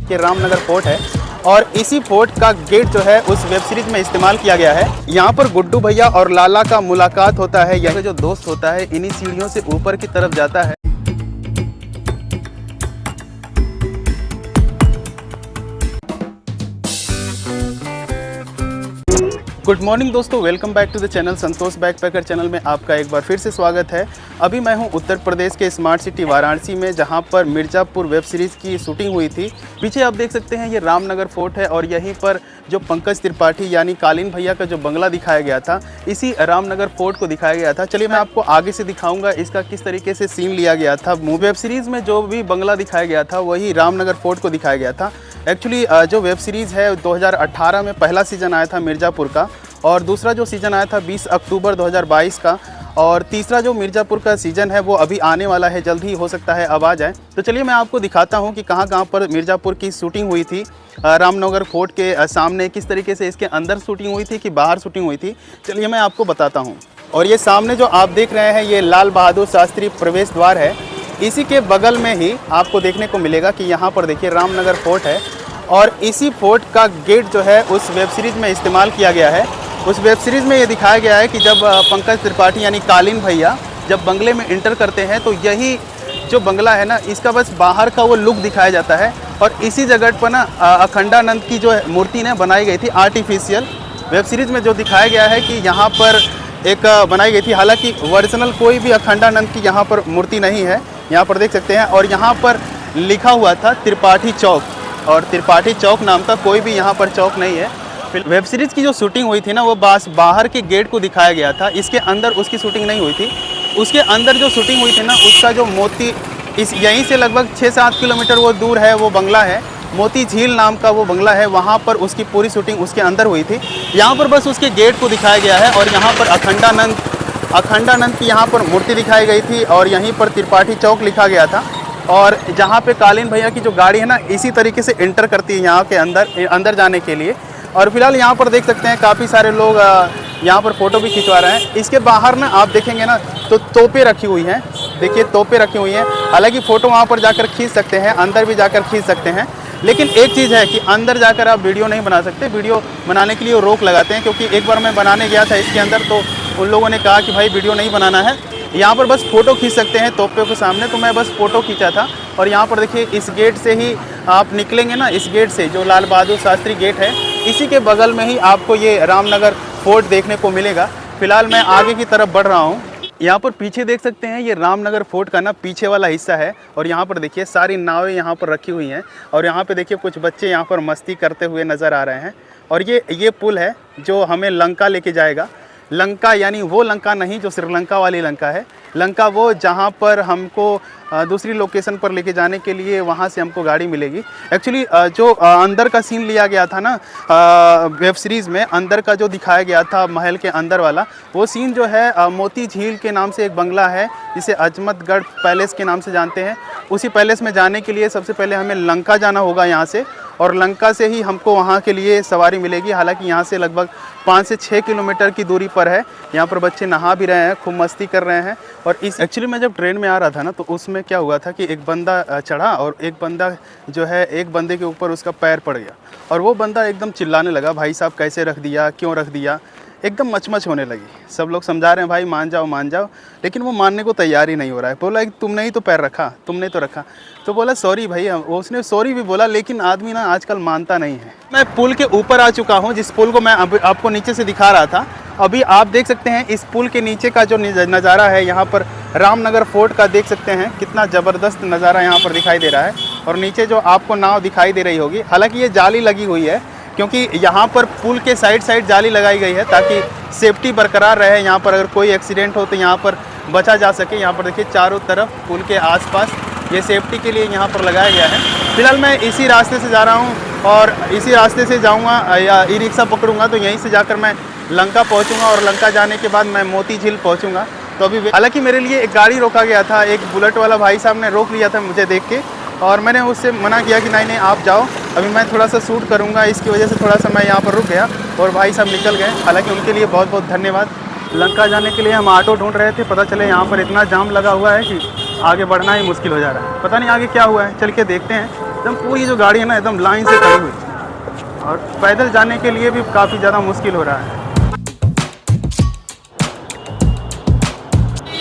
के रामनगर फोर्ट है और इसी फोर्ट का गेट जो है उस वेब सीरीज में इस्तेमाल किया गया है। यहाँ पर गुड्डू भैया और लाला का मुलाकात होता है। यह जो दोस्त होता है इन्हीं सीढ़ियों से ऊपर की तरफ जाता है। गुड मॉर्निंग दोस्तों, welcome back to the channel. Santosh backpacker channel में आपका एक बार फिर से स्वागत है। अभी मैं हूं उत्तर प्रदेश के स्मार्ट सिटी वाराणसी में, जहां पर मिर्ज़ापुर वेब सीरीज़ की शूटिंग हुई थी। पीछे आप देख सकते हैं ये रामनगर फोर्ट है और यहीं पर जो पंकज त्रिपाठी यानी कालीन भैया का जो बंगला दिखाया गया था, इसी रामनगर फोर्ट को दिखाया गया था। चलिए मैं आपको आगे से दिखाऊंगा इसका किस तरीके से सीन लिया गया था। वेब सीरीज़ में जो भी बंगला दिखाया गया था वही रामनगर फोर्ट को दिखाया गया था। एक्चुअली जो वेब सीरीज़ है 2018 में पहला सीज़न आया था मिर्ज़ापुर का, और दूसरा जो सीज़न आया था 20 अक्टूबर 2022 का, और तीसरा जो मिर्ज़ापुर का सीज़न है वो अभी आने वाला है, जल्द ही हो सकता है अब आ जाए। तो चलिए मैं आपको दिखाता हूँ कि कहाँ कहाँ पर मिर्ज़ापुर की शूटिंग हुई थी। रामनगर फोर्ट के सामने किस तरीके से इसके अंदर शूटिंग हुई थी कि बाहर शूटिंग हुई थी, चलिए मैं आपको बताता हूँ। और ये सामने जो आप देख रहे हैं ये लाल बहादुर शास्त्री प्रवेश द्वार है। इसी के बगल में ही आपको देखने को मिलेगा कि यहाँ पर देखिए रामनगर फोर्ट है और इसी फोर्ट का गेट जो है उस वेब सीरीज़ में इस्तेमाल किया गया है। उस वेब सीरीज़ में ये दिखाया गया है कि जब पंकज त्रिपाठी यानी कालीन भैया जब बंगले में इंटर करते हैं तो यही जो बंगला है ना, इसका बस बाहर का वो लुक दिखाया जाता है। और इसी जगह पर ना अखंडानंद की जो मूर्ति ने बनाई गई थी आर्टिफिशियल। वेब सीरीज़ में जो दिखाया गया है कि यहाँ पर एक बनाई गई थी, हालांकि ओरिजिनल कोई भी अखंडानंद की यहाँ पर मूर्ति नहीं है। यहाँ पर देख सकते हैं और यहाँ पर लिखा हुआ था त्रिपाठी चौक, और त्रिपाठी चौक नाम का कोई भी यहाँ पर चौक नहीं है। वेब सीरीज़ की जो शूटिंग हुई थी ना वो बाहर के गेट को दिखाया गया था, इसके अंदर उसकी शूटिंग नहीं हुई थी। उसके अंदर जो शूटिंग हुई थी ना उसका जो मोती यहीं से लगभग 6-7 किलोमीटर वो दूर है, वो बंगला है मोती झील नाम का वो बंगला है, वहाँ पर उसकी पूरी शूटिंग उसके अंदर हुई थी। यहाँ पर बस उसके गेट को दिखाया गया है और यहाँ पर अखंडानंद की यहाँ पर मूर्ति दिखाई गई थी और यहीं पर त्रिपाठी चौक लिखा गया था। और जहाँ पे कालीन भैया की जो गाड़ी है ना इसी तरीके से इंटर करती है यहाँ के अंदर जाने के लिए। और फिलहाल यहाँ पर देख सकते हैं काफ़ी सारे लोग यहाँ पर फ़ोटो भी खिंचवा रहे हैं। इसके बाहर ना आप देखेंगे ना तो तोपें रखी हुई हैं, देखिए तोपें रखी हुई हैं। हालांकि फ़ोटो वहाँ पर जाकर खींच सकते हैं, अंदर भी जाकर खींच सकते हैं, लेकिन एक चीज़ है कि अंदर जाकर आप वीडियो नहीं बना सकते। वीडियो बनाने के लिए रोक लगाते हैं, क्योंकि एक बार मैं बनाने गया था इसके अंदर तो उन लोगों ने कहा कि भाई वीडियो नहीं बनाना है, यहाँ पर बस फ़ोटो खींच सकते हैं तोपों के सामने। तो मैं बस फ़ोटो खींचा था। और यहाँ पर देखिए इस गेट से ही आप निकलेंगे ना, इस गेट से जो लाल बहादुर शास्त्री गेट है इसी के बगल में ही आपको ये रामनगर फोर्ट देखने को मिलेगा। फिलहाल मैं आगे की तरफ बढ़ रहा हूँ। यहाँ पर पीछे देख सकते हैं ये रामनगर फोर्ट का ना पीछे वाला हिस्सा है और यहाँ पर देखिए सारी नावें यहाँ पर रखी हुई हैं और यहाँ पे देखिए कुछ बच्चे यहाँ पर मस्ती करते हुए नज़र आ रहे हैं। और ये पुल है जो हमें लंका लेके जाएगा। लंका यानी वो लंका नहीं जो श्रीलंका वाली लंका है, लंका वो जहाँ पर हमको दूसरी लोकेशन पर लेके जाने के लिए वहाँ से हमको गाड़ी मिलेगी। एक्चुअली जो अंदर का सीन लिया गया था ना वेब सीरीज़ में, अंदर का जो दिखाया गया था महल के अंदर वाला, वो सीन जो है मोती झील के नाम से एक बंगला है जिसे अजमतगढ़ पैलेस के नाम से जानते हैं। उसी पैलेस में जाने के लिए सबसे पहले हमें लंका जाना होगा यहाँ से, और लंका से ही हमको वहाँ के लिए सवारी मिलेगी। हालांकि यहाँ से लगभग 5 से 6 किलोमीटर की दूरी पर है। यहाँ पर बच्चे नहा भी रहे हैं, खूब मस्ती कर रहे हैं। और एक्चुअली मैं जब ट्रेन में आ रहा था ना तो उसमें क्या हुआ था कि एक बंदा चढ़ा और एक बंदा जो है एक बंदे के ऊपर उसका पैर पड़ गया और वो बंदा एकदम चिल्लाने लगा, भाई साहब कैसे रख दिया, क्यों रख दिया, एकदम मचमच होने लगी। सब लोग समझा रहे हैं भाई मान जाओ, लेकिन वो मानने को तैयार ही नहीं हो रहा है। बोला कि तुमने ही तो पैर रखा, तुमने तो रखा। तो बोला सॉरी भाई, उसने सॉरी भी बोला, लेकिन आदमी ना आजकल मानता नहीं है। मैं पुल के ऊपर आ चुका हूँ, जिस पुल को मैं आपको नीचे से दिखा रहा था। अभी आप देख सकते हैं इस पुल के नीचे का जो नज़ारा है, यहाँ पर रामनगर फोर्ट का देख सकते हैं कितना ज़बरदस्त नज़ारा यहाँ पर दिखाई दे रहा है। और नीचे जो आपको नाव दिखाई दे रही होगी, हालांकि ये जाली लगी हुई है क्योंकि यहाँ पर पुल के साइड जाली लगाई गई है ताकि सेफ्टी बरकरार रहे। यहाँ पर अगर कोई एक्सीडेंट हो तो यहाँ पर बचा जा सके। यहाँ पर देखिए चारों तरफ पुल के आसपास ये सेफ्टी के लिए यहाँ पर लगाया गया है। फिलहाल मैं इसी रास्ते से जा रहा हूँ और इसी रास्ते से जाऊँगा या ई रिक्शा पकड़ूँगा तो यहीं से जाकर मैं लंका पहुँचूँगा और लंका जाने के बाद मैं मोती झील पहुँचूँगा। तो अभी हालांकि मेरे लिए एक गाड़ी रोका गया था, एक बुलेट वाला भाई साहब ने रोक लिया था मुझे देख के, और मैंने उससे मना किया कि नहीं आप जाओ, अभी मैं थोड़ा सा शूट करूँगा। इसकी वजह से थोड़ा सा मैं यहाँ पर रुक गया और भाई साहब निकल गए। हालांकि उनके लिए बहुत बहुत धन्यवाद। लंका जाने के लिए हम ऑटो ढूंढ रहे थे, पता चले यहाँ पर इतना जाम लगा हुआ है कि आगे बढ़ना ही मुश्किल हो जा रहा है। पता नहीं आगे क्या हुआ है, चल के देखते हैं। एकदम पूरी जो गाड़ी है ना एकदम लाइन से खड़ी हुई और पैदल जाने के लिए भी काफ़ी ज़्यादा मुश्किल हो रहा है।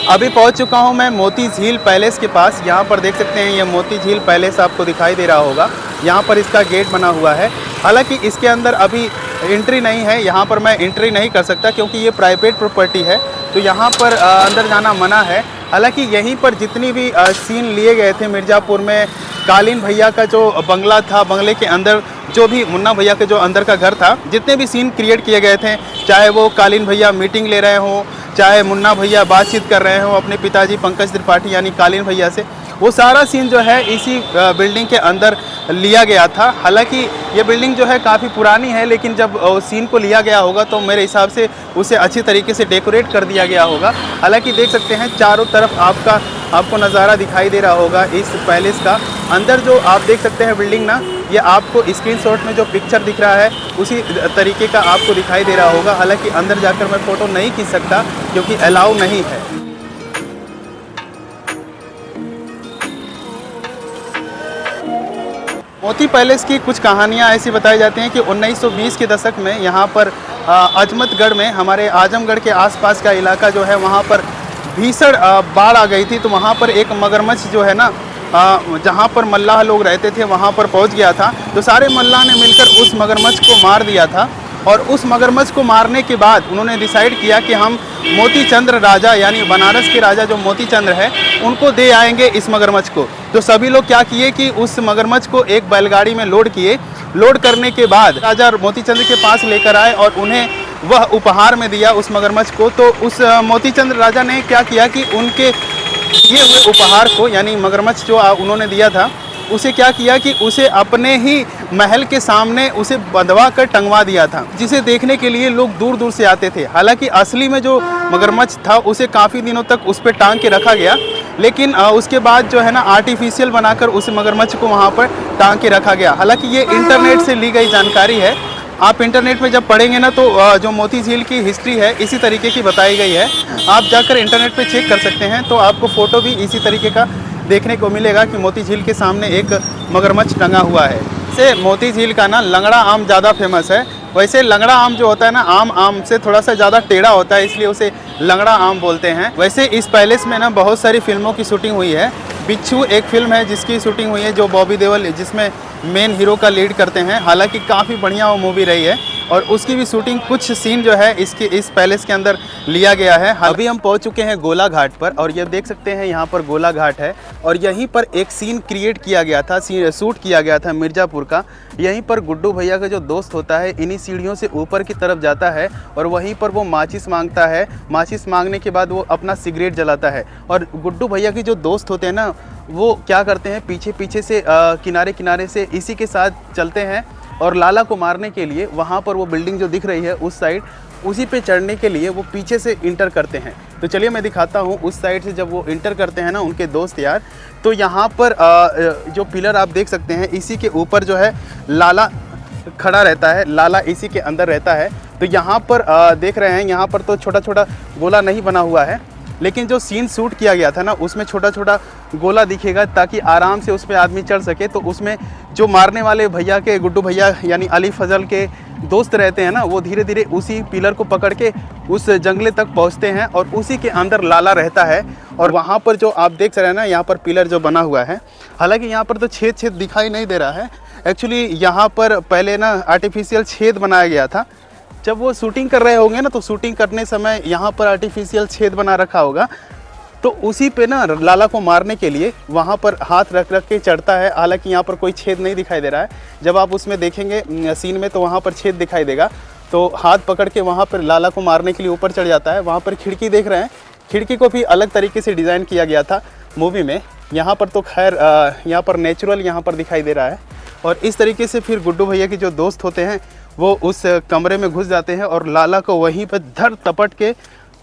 अभी पहुंच चुका हूं मैं मोती झील पैलेस के पास। यहां पर देख सकते हैं ये मोती झील पैलेस आपको दिखाई दे रहा होगा। यहां पर इसका गेट बना हुआ है। हालांकि इसके अंदर अभी एंट्री नहीं है, यहां पर मैं एंट्री नहीं कर सकता क्योंकि ये प्राइवेट प्रॉपर्टी है, तो यहां पर अंदर जाना मना है। हालांकि यहीं पर जितनी भी सीन लिए गए थे मिर्ज़ापुर में, कालीन भैया का जो बंगला था, बंगले के अंदर जो भी मुन्ना भैया के जो अंदर का घर था, जितने भी सीन क्रिएट किए गए थे, चाहे वो कालीन भैया मीटिंग ले रहे हों, चाहे मुन्ना भैया बातचीत कर रहे हों अपने पिताजी पंकज त्रिपाठी यानी कालीन भैया से, वो सारा सीन जो है इसी बिल्डिंग के अंदर लिया गया था। हालांकि ये बिल्डिंग जो है काफ़ी पुरानी है, लेकिन जब सीन को लिया गया होगा तो मेरे हिसाब से उसे अच्छी तरीके से डेकोरेट कर दिया गया होगा। हालांकि देख सकते हैं चारों तरफ आपको नज़ारा दिखाई दे रहा होगा इस पैलेस का। अंदर जो आप देख सकते हैं बिल्डिंग ना, ये आपको स्क्रीनशॉट में जो पिक्चर दिख रहा है उसी तरीके का आपको दिखाई दे रहा होगा। हालांकि अंदर जाकर मैं फ़ोटो नहीं खींच सकता क्योंकि अलाउ नहीं है। मोती पैलेस की कुछ कहानियाँ ऐसी बताई जाती हैं कि 1920 के दशक में यहाँ पर अजमतगढ़ में, हमारे आजमगढ़ के आसपास का इलाका जो है वहाँ पर भीषण बाढ़ आ गई थी। तो वहाँ पर एक मगरमच्छ जो है ना, जहाँ पर मल्लाह लोग रहते थे वहाँ पर पहुँच गया था। तो सारे मल्लाह ने मिलकर उस मगरमच्छ को मार दिया था और उस मगरमच्छ को मारने के बाद उन्होंने डिसाइड किया कि हम मोती चंद्र राजा यानी बनारस के राजा जो मोती चंद्र है उनको दे आएंगे इस मगरमच्छ को। तो सभी लोग क्या किए कि उस मगरमच्छ को एक बैलगाड़ी में लोड किए। लोड करने के बाद राजा मोती चंद्र के पास लेकर आए और उन्हें वह उपहार में दिया उस मगरमच्छ को। तो उस मोती चंद्र राजा ने क्या किया कि उनके दिए हुए उपहार को यानी मगरमच्छ जो उन्होंने दिया था उसे क्या किया कि उसे अपने ही महल के सामने उसे बंधवा कर टंगवा दिया था, जिसे देखने के लिए लोग दूर दूर से आते थे। हालांकि असली में जो मगरमच्छ था उसे काफ़ी दिनों तक उस पर टांग के रखा गया, लेकिन उसके बाद जो है ना आर्टिफिशियल बनाकर उस मगरमच्छ को वहाँ पर टांग के रखा गया। हालांकि ये इंटरनेट से ली गई जानकारी है। आप इंटरनेट में जब पढ़ेंगे ना तो जो मोती झील की हिस्ट्री है इसी तरीके की बताई गई है। आप जाकर इंटरनेट पे चेक कर सकते हैं तो आपको फ़ोटो भी इसी तरीके का देखने को मिलेगा कि मोती झील के सामने एक मगरमच्छ टंगा हुआ है। से मोती झील का ना लंगड़ा आम ज़्यादा फेमस है। वैसे लंगड़ा आम जो होता है ना, आम से थोड़ा सा ज़्यादा टेढ़ा होता है, इसलिए उसे लंगड़ा आम बोलते हैं। वैसे इस पैलेस में ना बहुत सारी फिल्मों की शूटिंग हुई है। बिच्छू एक फिल्म है जिसकी शूटिंग हुई है, जो बॉबी देओल जिसमें मेन हीरो का लीड करते हैं। हालांकि काफ़ी बढ़िया वो मूवी रही है और उसकी भी शूटिंग कुछ सीन जो है इस पैलेस के अंदर लिया गया है। अभी हम पहुंच चुके हैं गोला घाट पर और ये देख सकते हैं यहाँ पर गोला घाट है और यहीं पर एक सीन क्रिएट किया गया था, शूट किया गया था मिर्ज़ापुर का। यहीं पर गुड्डू भैया का जो दोस्त होता है इन्हीं सीढ़ियों से ऊपर की तरफ जाता है और वहीं पर वो माचिस मांगता है। माचिस मांगने के बाद वो अपना सिगरेट जलाता है और गुड्डू भैया के जो दोस्त होते हैं ना, वो क्या करते हैं पीछे पीछे से किनारे किनारे से इसी के साथ चलते हैं और लाला को मारने के लिए वहाँ पर वो बिल्डिंग जो दिख रही है उस साइड, उसी पे चढ़ने के लिए वो पीछे से इंटर करते हैं। तो चलिए मैं दिखाता हूँ उस साइड से जब वो इंटर करते हैं ना उनके दोस्त यार, तो यहाँ पर जो पिलर आप देख सकते हैं इसी के ऊपर जो है लाला खड़ा रहता है, लाला इसी के अंदर रहता है। तो यहाँ पर देख रहे हैं यहाँ पर तो छोटा छोटा गोला नहीं बना हुआ है, लेकिन जो सीन शूट किया गया था ना उसमें छोटा छोटा गोला दिखेगा ताकि आराम से उस पर आदमी चढ़ सके। तो उसमें जो मारने वाले भैया के, गुड्डू भैया यानी अली फजल के दोस्त रहते हैं ना, वो धीरे धीरे उसी पिलर को पकड़ के उस जंगले तक पहुंचते हैं और उसी के अंदर लाला रहता है। और वहाँ पर जो आप देख रहे हैं ना, यहाँ पर पिलर जो बना हुआ है, हालांकि यहाँ पर तो छेद छेद दिखाई नहीं दे रहा है। एक्चुअली यहाँ पर पहले ना आर्टिफिशियल छेद बनाया गया था। जब वो शूटिंग कर रहे होंगे ना तो शूटिंग करने समय यहाँ पर आर्टिफिशियल छेद बना रखा होगा, तो उसी पे ना लाला को मारने के लिए वहाँ पर हाथ रख रख के चढ़ता है। हालांकि यहाँ पर कोई छेद नहीं दिखाई दे रहा है, जब आप उसमें देखेंगे सीन में तो वहाँ पर छेद दिखाई देगा। तो हाथ पकड़ के वहाँ पर लाला को मारने के लिए ऊपर चढ़ जाता है। वहाँ पर खिड़की देख रहे हैं, खिड़की को भी अलग तरीके से डिज़ाइन किया गया था मूवी में। यहाँ पर तो खैर यहाँ पर नेचुरल यहाँ पर दिखाई दे रहा है। और इस तरीके से फिर गुड्डू भैया के जो दोस्त होते हैं वो उस कमरे में घुस जाते हैं और लाला को वहीं पर धर तपट के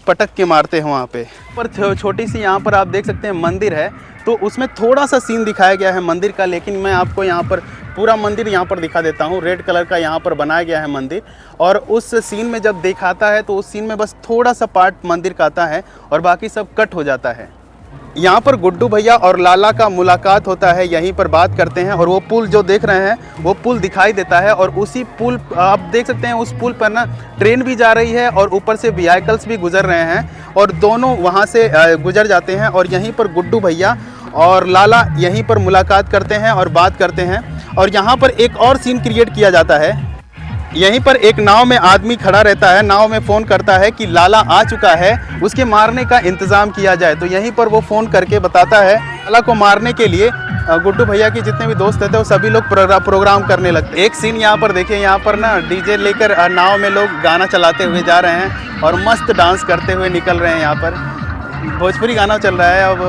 पटक के मारते हैं। वहाँ पे पर छोटी सी यहाँ पर आप देख सकते हैं मंदिर है, तो उसमें थोड़ा सा सीन दिखाया गया है मंदिर का, लेकिन मैं आपको यहाँ पर पूरा मंदिर यहाँ पर दिखा देता हूँ। रेड कलर का यहाँ पर बनाया गया है मंदिर, और उस सीन में जब दिखाता है तो उस सीन में बस थोड़ा सा पार्ट मंदिर का आता है और बाकी सब कट हो जाता है। यहाँ पर गुड्डू भैया और लाला का मुलाकात होता है, यहीं पर बात करते हैं। और वो पुल जो देख रहे हैं वो पुल दिखाई देता है, और उसी पुल आप देख सकते हैं उस पुल पर ना ट्रेन भी जा रही है और ऊपर से व्हीकल्स भी गुजर रहे हैं, और दोनों वहाँ से गुजर जाते हैं। और यहीं पर गुड्डू भैया और लाला यहीं पर मुलाकात करते हैं और बात करते हैं। और यहाँ पर एक और सीन क्रिएट किया जाता है। यहीं पर एक नाव में आदमी खड़ा रहता है, नाव में फ़ोन करता है कि लाला आ चुका है, उसके मारने का इंतज़ाम किया जाए। तो यहीं पर वो फ़ोन करके बताता है लाला को मारने के लिए गुड्डू भैया के जितने भी दोस्त रहते हैं वो सभी लोग प्रोग्राम करने लगते हैं। एक सीन यहाँ पर देखिए, यहाँ पर ना डीजे लेकर नाव में लोग गाना चलाते हुए जा रहे हैं और मस्त डांस करते हुए निकल रहे हैं। यहाँ पर भोजपुरी गाना चल रहा है। अब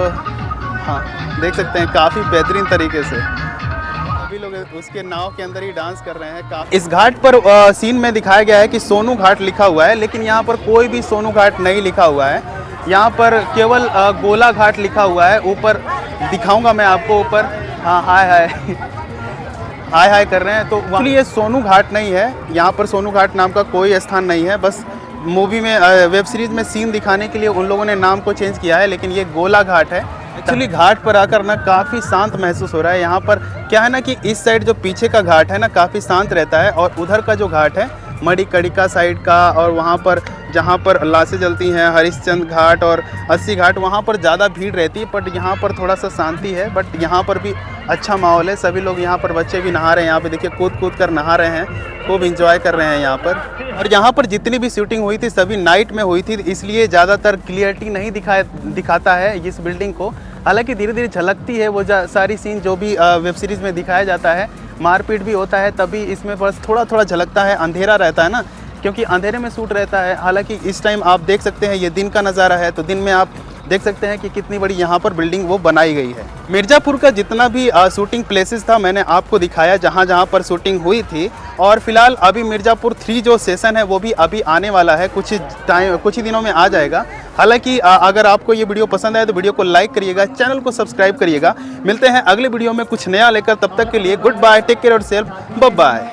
हाँ, देख सकते हैं काफ़ी बेहतरीन तरीके से सभी लोग उसके नाव के अंदर ही डांस कर रहे हैं। इस घाट पर सीन में दिखाया गया है कि सोनू घाट लिखा हुआ है, लेकिन यहाँ पर कोई भी सोनू घाट नहीं लिखा हुआ है। यहाँ पर केवल गोला घाट लिखा हुआ है। ऊपर दिखाऊंगा मैं आपको, ऊपर हाँ हाय हाय हाय हाय कर रहे हैं। तो एक्चुअली ये सोनू घाट नहीं है, यहाँ पर सोनू घाट नाम का कोई स्थान नहीं है। बस मूवी में वेब सीरीज़ में सीन दिखाने के लिए उन लोगों ने नाम को चेंज किया है, लेकिन ये गोला घाट है। एक्चुअली घाट पर आकर ना काफ़ी शांत महसूस हो रहा है। यहाँ पर क्या है ना कि इस साइड जो पीछे का घाट है ना काफ़ी शांत रहता है, और उधर का जो घाट है मणिकर्णिका साइड का, और वहाँ पर जहाँ पर लाशें जलती हैं हरिश्चंद्र घाट और अस्सी घाट, वहाँ पर ज़्यादा भीड़ रहती है। बट यहाँ पर थोड़ा सा शांति है, बट यहाँ पर भी अच्छा माहौल है। सभी लोग यहाँ पर, बच्चे भी नहा रहे हैं, यहाँ पे देखिए कूद कूद कर नहा रहे हैं, खूब इंजॉय कर रहे हैं यहाँ पर। और यहाँ पर जितनी भी शूटिंग हुई थी सभी नाइट में हुई थी, इसलिए ज़्यादातर क्लियरिटी नहीं दिखाता है इस बिल्डिंग को। हालांकि धीरे धीरे झलकती है वो सारी सीन जो भी वेब सीरीज़ में दिखाया जाता है। मारपीट भी होता है तभी इसमें बस थोड़ा थोड़ा झलकता है, अंधेरा रहता है ना, क्योंकि अंधेरे में शूट रहता है। हालांकि इस टाइम आप देख सकते हैं ये दिन का नज़ारा है, तो दिन में आप देख सकते हैं कि कितनी बड़ी यहाँ पर बिल्डिंग वो बनाई गई है। मिर्ज़ापुर का जितना भी शूटिंग प्लेसेस था मैंने आपको दिखाया जहाँ जहाँ पर शूटिंग हुई थी। और फिलहाल अभी मिर्ज़ापुर 3 जो सेशन है वो भी अभी आने वाला है, कुछ ही दिनों में आ जाएगा। हालांकि अगर आपको ये वीडियो पसंद आए तो वीडियो को लाइक करिएगा, चैनल को सब्सक्राइब करिएगा। मिलते हैं अगले वीडियो में कुछ नया लेकर, तब तक के लिए गुड बाय, टेक केयर और सेल्फ, बाय बाय।